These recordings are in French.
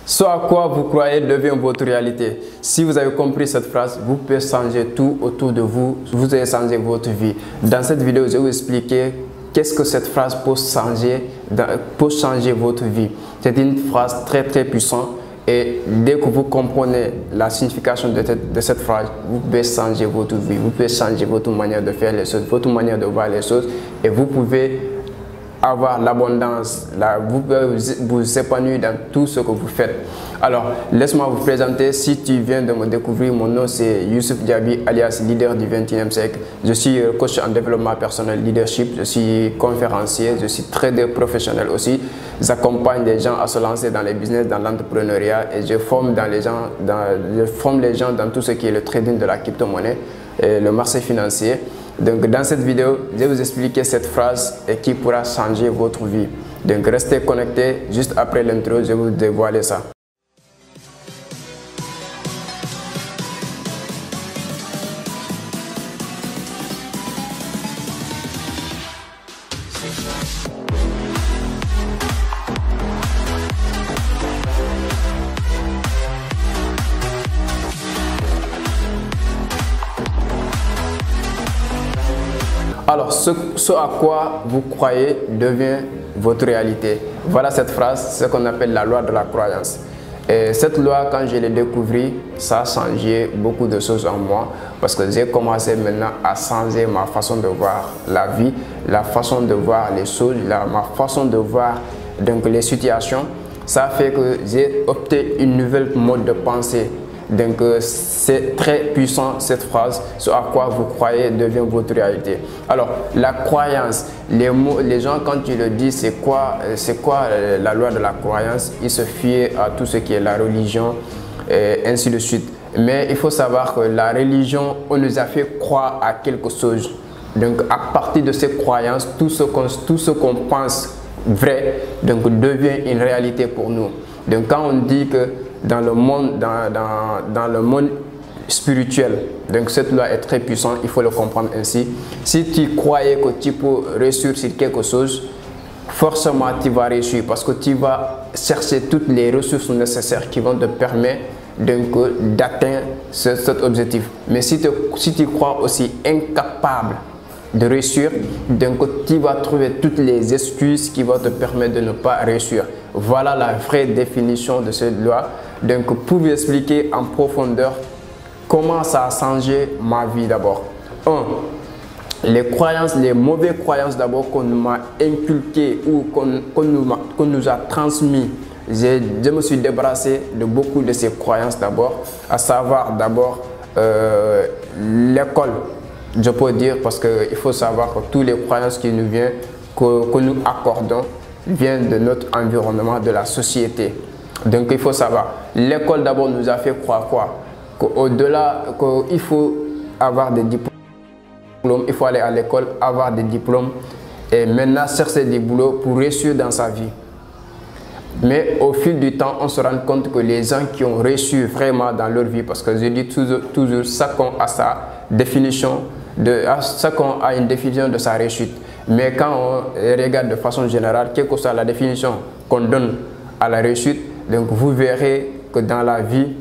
Ce à quoi vous croyez devient votre réalité. Si vous avez compris cette phrase, vous pouvez changer tout autour de vous. Vous allez changer votre vie. Dans cette vidéo, je vais vous expliquer qu'est-ce que cette phrase peut changer votre vie. C'est une phrase très puissante. Et dès que vous comprenez la signification de cette phrase, vous pouvez changer votre vie. Vous pouvez changer votre manière de faire les choses, votre manière de voir les choses. Et vous pouvez avoir l'abondance, vous pouvez vous épanouir dans tout ce que vous faites. Alors, laisse-moi vous présenter. Si tu viens de me découvrir, mon nom c'est Youssouf Diaby, alias leader du 21e siècle. Je suis coach en développement personnel leadership, je suis conférencier, je suis trader professionnel aussi. J'accompagne les gens à se lancer dans les business, dans l'entrepreneuriat et je forme les gens dans tout ce qui est le trading de la crypto-monnaie et le marché financier. Donc dans cette vidéo, je vais vous expliquer cette phrase et qui pourra changer votre vie. Donc restez connectés, juste après l'intro, je vais vous dévoiler ça. Alors, ce à quoi vous croyez devient votre réalité. Voilà cette phrase, ce qu'on appelle la loi de la croyance. Et cette loi, quand je l'ai découvert, ça a changé beaucoup de choses en moi parce que j'ai commencé maintenant à changer ma façon de voir la vie, la façon de voir les choses, ma façon de voir donc, les situations. Ça fait que j'ai opté une nouvelle mode de pensée. Donc c'est très puissant cette phrase, ce à quoi vous croyez devient votre réalité. Alors la croyance, les gens quand tu le dis c'est quoi la loi de la croyance, ils se fient à tout ce qui est la religion et ainsi de suite. Mais il faut savoir que la religion, on nous a fait croire à quelque chose. Donc à partir de ces croyances, tout ce qu'on pense vrai donc devient une réalité pour nous. Donc quand on dit que dans le monde spirituel, donc cette loi est très puissante, il faut le comprendre ainsi. Si tu croyais que tu peux réussir sur quelque chose, forcément tu vas réussir parce que tu vas chercher toutes les ressources nécessaires qui vont te permettre d'atteindre cet objectif. Mais si tu crois aussi incapable de réussir, donc tu vas trouver toutes les excuses qui vont te permettre de ne pas réussir. Voilà la vraie définition de cette loi. Donc pour vous expliquer en profondeur comment ça a changé ma vie d'abord. 1. Les croyances, les mauvaises croyances d'abord qu'on m'a inculquées ou qu'on nous a transmis. Je me suis débarrassé de beaucoup de ces croyances d'abord, à savoir d'abord l'école. Je peux dire parce qu'il faut savoir que toutes les croyances qui nous viennent, que nous accordons, viennent de notre environnement, de la société. Donc il faut savoir, l'école d'abord nous a fait croire quoi? Qu'au-delà, qu'il faut avoir des diplômes, il faut aller à l'école, avoir des diplômes et maintenant chercher des boulots pour réussir dans sa vie. Mais au fil du temps, on se rend compte que les gens qui ont réussi vraiment dans leur vie, parce que je dis toujours chacun a sa définition, chacun a une définition de sa réussite. Mais quand on regarde de façon générale, quelle que soit la définition qu'on donne à la réussite, donc vous verrez que dans la vie,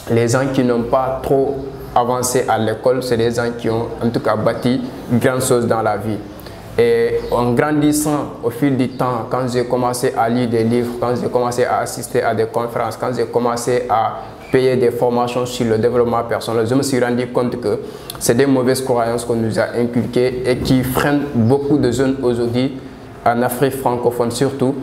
les gens qui n'ont pas trop avancé à l'école, c'est des gens qui ont en tout cas bâti grandes choses dans la vie. Et en grandissant au fil du temps, quand j'ai commencé à lire des livres, quand j'ai commencé à assister à des conférences, quand j'ai commencé à payer des formations sur le développement personnel, je me suis rendu compte que c'est des mauvaises croyances qu'on nous a inculquées et qui freinent beaucoup de jeunes aujourd'hui, en Afrique francophone surtout,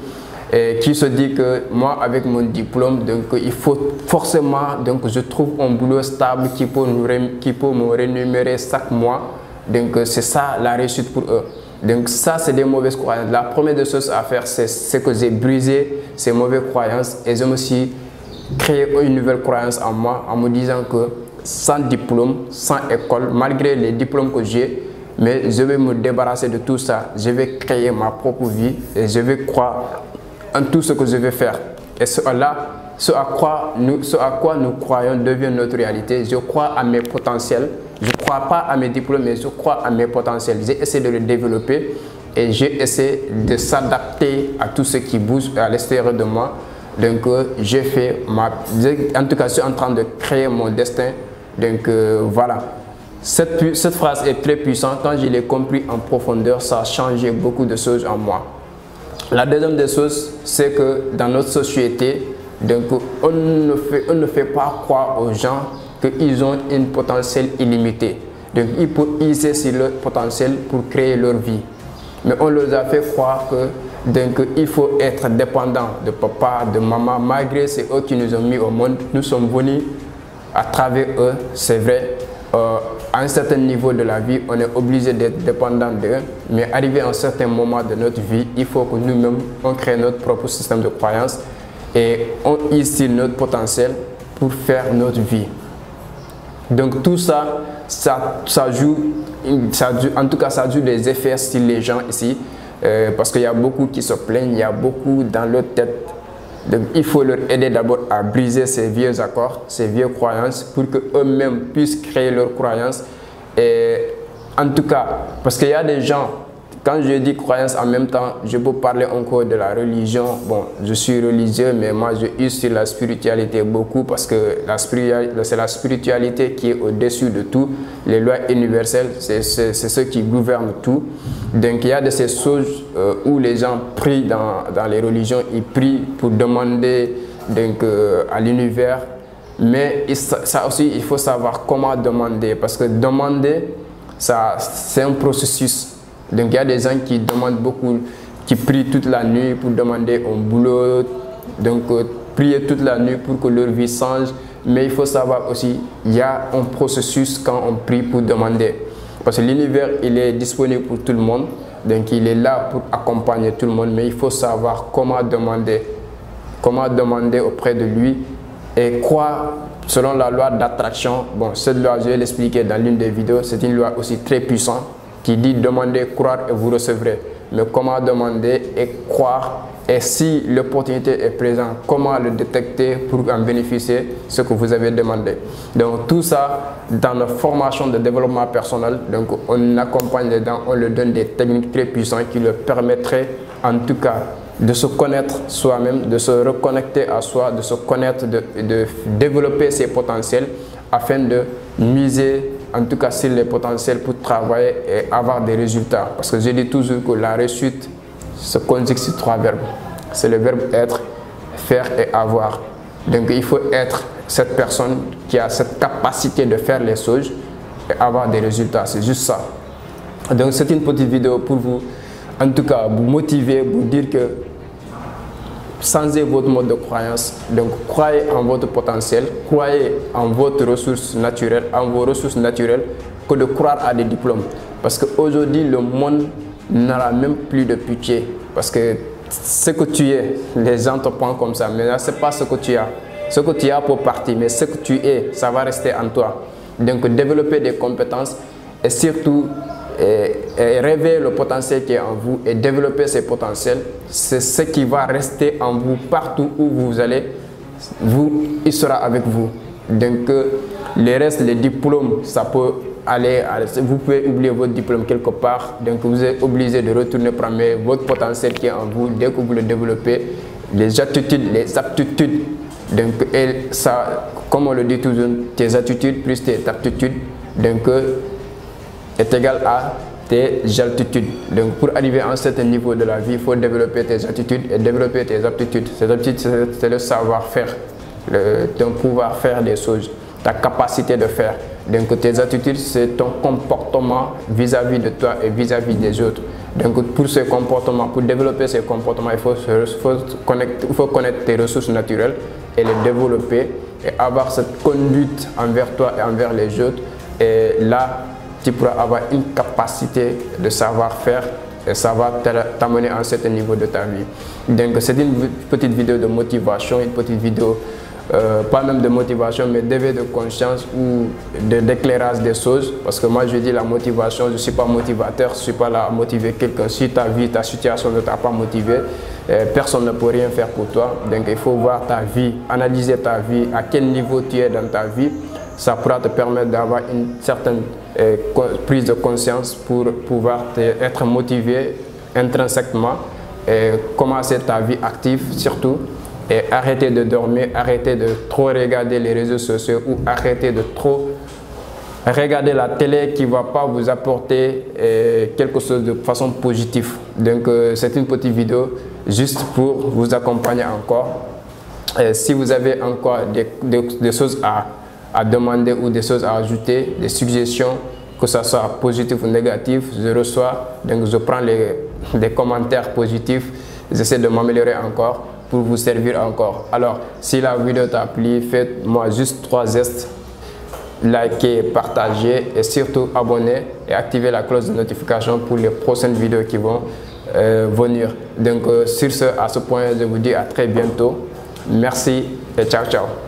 et qui se dit que moi avec mon diplôme, donc il faut forcément, donc je trouve un boulot stable qui peut me rémunérer chaque mois. Donc c'est ça la réussite pour eux. Donc ça c'est des mauvaises croyances. La première des choses à faire, c'est que j'ai brisé ces mauvaises croyances et je me suis créé une nouvelle croyance en moi en me disant que sans diplôme, sans école, malgré les diplômes que j'ai, mais je vais me débarrasser de tout ça. Je vais créer ma propre vie et je vais croire en tout ce que je vais faire. Et cela, ce à quoi nous croyons devient notre réalité. Je crois à mes potentiels. Je ne crois pas à mes diplômes, mais je crois à mes potentiels. J'ai essayé de les développer et j'ai essayé de s'adapter à tout ce qui bouge à l'extérieur de moi. Donc j'ai fait en tout cas, je suis en train de créer mon destin. Donc voilà. Cette phrase est très puissante. Quand je l'ai compris en profondeur, ça a changé beaucoup de choses en moi. La deuxième des choses, c'est que dans notre société, donc, on ne fait pas croire aux gens qu'ils ont un potentiel illimité. Donc ils peuvent user sur leur potentiel pour créer leur vie. Mais on leur a fait croire que donc, il faut être dépendant de papa, de maman, malgré c'est eux qui nous ont mis au monde. Nous sommes venus à travers eux, c'est vrai. À un certain niveau de la vie, on est obligé d'être dépendant d'eux, mais arrivé à un certain moment de notre vie, il faut que nous-mêmes, on crée notre propre système de croyance et on use notre potentiel pour faire notre vie. Donc tout ça, ça joue, en tout cas ça joue des effets sur les gens ici, parce qu'il y a beaucoup qui se plaignent, il y a beaucoup dans leur tête. Donc il faut leur aider d'abord à briser ces vieux accords, ces vieilles croyances pour qu'eux-mêmes puissent créer leurs croyances. Et en tout cas, parce qu'il y a des gens, quand je dis croyance en même temps, je peux parler encore de la religion. Bon, je suis religieux, mais moi je use sur la spiritualité beaucoup parce que c'est la spiritualité qui est au-dessus de tout. Les lois universelles, c'est ce qui gouverne tout. Donc il y a de ces choses où les gens prient dans les religions, ils prient pour demander donc, à l'univers. Mais ça aussi, il faut savoir comment demander, parce que demander, c'est un processus. Donc il y a des gens qui demandent beaucoup, qui prient toute la nuit pour demander un boulot, donc prier toute la nuit pour que leur vie change. Mais il faut savoir aussi, il y a un processus quand on prie pour demander. Parce que l'univers, il est disponible pour tout le monde, donc il est là pour accompagner tout le monde, mais il faut savoir comment demander auprès de lui et quoi, selon la loi d'attraction. Bon, cette loi, je vais l'expliquer dans l'une des vidéos, c'est une loi aussi très puissante qui dit demandez, croire et vous recevrez. Mais comment demander et croire, et si l'opportunité est présente, comment le détecter pour en bénéficier ce que vous avez demandé. Donc tout ça dans notre formation de développement personnel, donc on accompagne les gens, on leur donne des techniques très puissantes qui leur permettraient en tout cas de se connaître soi-même, de se reconnecter à soi, de se connaître, de développer ses potentiels afin de miser en tout cas sur les potentiels pour travailler et avoir des résultats. Parce que je dis toujours que la réussite se conjugue sur 3 verbes. C'est le verbe être, faire et avoir. Donc il faut être cette personne qui a cette capacité de faire les choses et avoir des résultats. C'est juste ça. Donc c'est une petite vidéo pour vous, en tout cas vous motiver, vous dire que changez votre mode de croyance. Donc croyez en votre potentiel, croyez en votre ressource naturelle, en vos ressources naturelles, que de croire à des diplômes. Parce qu'aujourd'hui, le monde n'aura même plus de pitié. Parce que ce que tu es, les gens te prennent comme ça. Mais là, ce n'est pas ce que tu as. Ce que tu as pour partir, mais ce que tu es, ça va rester en toi. Donc développer des compétences et surtout réveiller le potentiel qui est en vous et développer ces potentiels, c'est ce qui va rester en vous partout où vous allez, il sera avec vous. Donc les restes, les diplômes, ça peut aller, vous pouvez oublier votre diplôme quelque part, donc vous êtes obligé de retourner prendre votre potentiel qui est en vous dès que vous le développez, les attitudes, les aptitudes. Donc ça, comme on le dit toujours, tes attitudes plus tes aptitudes, donc est égal à tes altitudes. Donc pour arriver à un certain niveau de la vie, il faut développer tes attitudes et développer tes aptitudes. Ces aptitudes, c'est le savoir-faire, ton pouvoir faire des choses, ta capacité de faire. Donc tes attitudes, c'est ton comportement vis-à-vis de toi et vis-à-vis des autres. Donc pour ce comportement, pour développer ces comportements, il faut connaître tes ressources naturelles et les développer et avoir cette conduite envers toi et envers les autres. Et là, tu pourras avoir une capacité de savoir-faire et ça va t'amener à un certain niveau de ta vie. Donc c'est une petite vidéo de motivation, une petite vidéo, pas même de motivation, mais d'éveil de conscience ou d'éclairage des choses. Parce que moi je dis la motivation, je ne suis pas motivateur, je ne suis pas là à motiver quelqu'un. Si ta vie, ta situation ne t'a pas motivé, personne ne peut rien faire pour toi. Donc il faut voir ta vie, analyser ta vie, à quel niveau tu es dans ta vie. Ça pourra te permettre d'avoir une certaine prise de conscience pour pouvoir être motivé intrinsèquement et commencer ta vie active surtout Et arrêtez de dormir, arrêtez de trop regarder les réseaux sociaux ou arrêtez de trop regarder la télé qui ne va pas vous apporter quelque chose de façon positive. Donc c'est une petite vidéo juste pour vous accompagner encore. Si vous avez encore des choses à demander ou des choses à ajouter, des suggestions, que ce soit positif ou négatif, je reçois. Donc je prends les commentaires positifs, j'essaie de m'améliorer encore pour vous servir encore. Alors si la vidéo t'a plu, faites-moi juste 3 gestes: liker, partager et surtout abonner et activer la cloche de notification pour les prochaines vidéos qui vont venir. Donc sur ce, à ce point, je vous dis à très bientôt. Merci et ciao ciao.